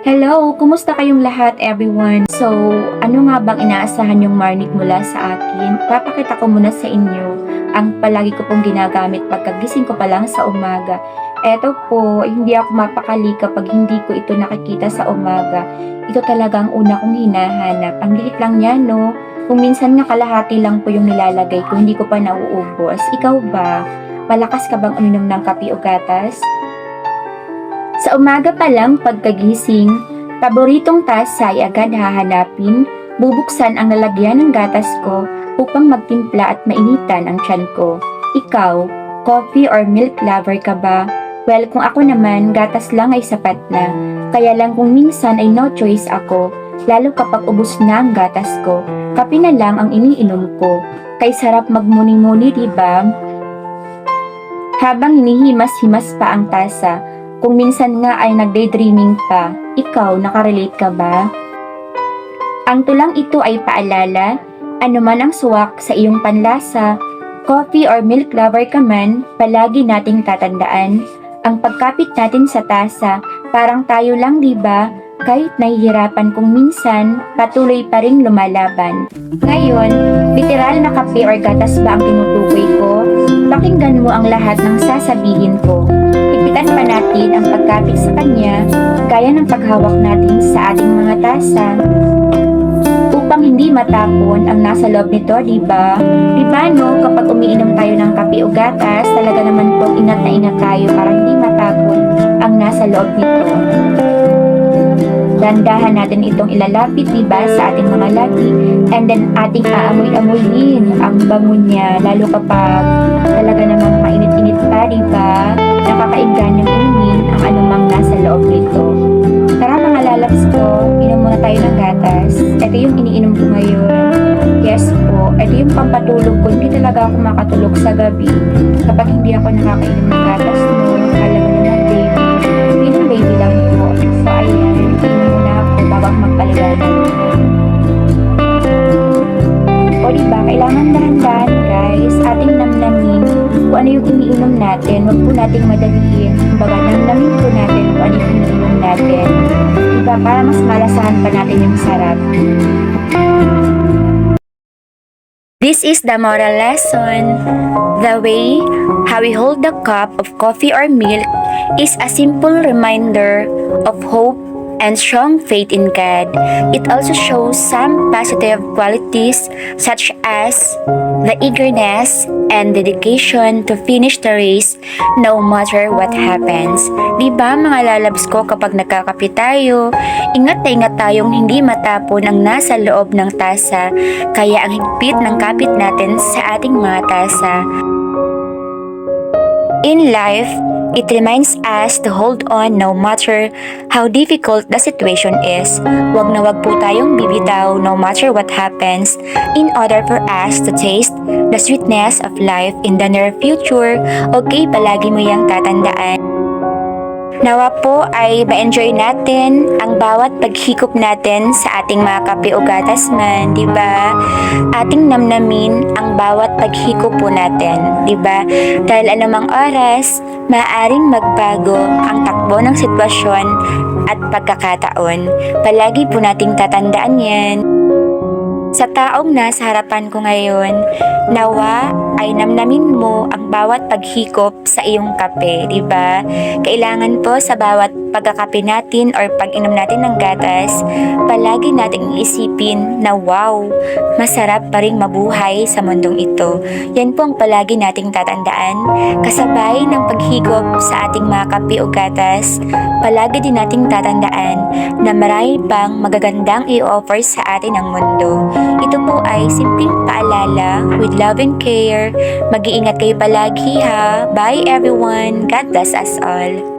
Hello! Kumusta kayong lahat, everyone? So, ano nga bang inaasahan yung morning mula sa akin? Papakita ko muna sa inyo ang palagi ko pong ginagamit pagkagising ko pa lang sa umaga. Eto po, hindi ako mapakali kapag hindi ko ito nakikita sa umaga. Ito talaga ang una kong hinahanap. Ang liit lang niya, no? Kung minsan nga kalahati lang po yung nilalagay ko, hindi ko pa nauubos. Ikaw ba? Malakas ka bang uminom ng kape o gatas? Sa umaga pa lang pagkagising, paboritong tasa ay agad hahanapin, bubuksan ang lalagyan ng gatas ko upang magtimpla at mainitan ang tiyan ko. Ikaw, coffee or milk lover ka ba? Well, kung ako naman, gatas lang ay sapat na. Kaya lang kung minsan ay no choice ako, lalo kapag ubos na ang gatas ko, kape na lang ang iniinom ko. Kay sarap magmuni-muni, diba? Habang hinihimas-himas pa ang tasa, kung minsan nga ay nagdaydreaming pa, ikaw, nakarelate ka ba? Ang tulang ito ay paalala, anuman ang suwak sa iyong panlasa, coffee or milk lover ka man, palagi nating tatandaan. Ang pagkapit natin sa tasa, parang tayo lang diba? Kahit nahihirapan kung minsan, patuloy pa rin lumalaban. Ngayon, literal na kape or gatas ba ang tinutukoy ko? Pakinggan mo ang lahat ng sasabihin ko. Higpitan pa natin ang pagkapit sa kanya, gaya ng paghawak natin sa ating mga tasa. Upang hindi matapon ang nasa loob nito, diba? Diba no, kapag umiinom tayo ng kape o gatas, talaga naman po ingat na ingat tayo para hindi matapon ang nasa loob nito. Dandahan natin itong ilalapit, diba, sa ating mga labi, and then ating aamoy-amoyin ang bango niya, lalo kapag talaga namang mainit-init pa, diba? Nakakaingan yung inumin ang anumang nasa loob nito. Tara mga lalabs ko, inom muna tayo ng gatas. Ito yung iniinom ko ngayon. Yes po, ito yung pampatulog ko. Hindi talaga ako makatulog sa gabi kapag hindi ako nakakainom ng gatas mo. Kala mo naman baby. Pinong baby lang po. So ayan, inom muna ako bago ako magpaliwanag. O diba, kailangan dahan-dahan guys, ating namnamin kung ano yung iniinom natin. Huwag po nating madaliin. Kumbaga, namnamin po natin kung ano yung iniinom natin. Diba, para mas malasahan pa natin yung sarap. This is the moral lesson. The way how we hold the cup of coffee or milk is a simple reminder of hope and strong faith in God. It also shows some positive qualities such as the eagerness and dedication to finish the race no matter what happens. Diba mga lalabs ko, kapag nagkakape tayo, ingat na ingat tayong hindi matapon ang nasa loob ng tasa, kaya ang higpit ng kapit natin sa ating mga tasa. In life, it reminds us to hold on no matter how difficult the situation is. Wag na wag po tayong bibitaw no matter what happens in order for us to taste the sweetness of life in the near future. Okay, palagi mo yang tatandaan. Nawa po ay ma-enjoy natin ang bawat paghikop natin sa ating mga kape o gatas man, di ba? Ating namnamin ang bawat paghikop po natin, di ba? Dahil anumang oras, maaaring magbago ang takbo ng sitwasyon at pagkakataon. Palagi po nating tatandaan yan. Sa taong nasa harapan ko ngayon, nawa ay namnamin mo ang bawat paghikop sa iyong kape, di ba? Kailangan po sa bawat pagkakape natin or pag-inom natin ng gatas, palagi nating iisipin na wow, masarap pa ring mabuhay sa mundong ito. Yan po ang palagi nating tatandaan. Kasabay ng paghikop sa ating mga kape o gatas, palagi din nating tatandaan na marami pang magagandang i-offer sa atin ng mundo. Ito po ay simpleng paalala with love and care. Mag-iingat kayo palagi ha. Bye everyone. God bless us all.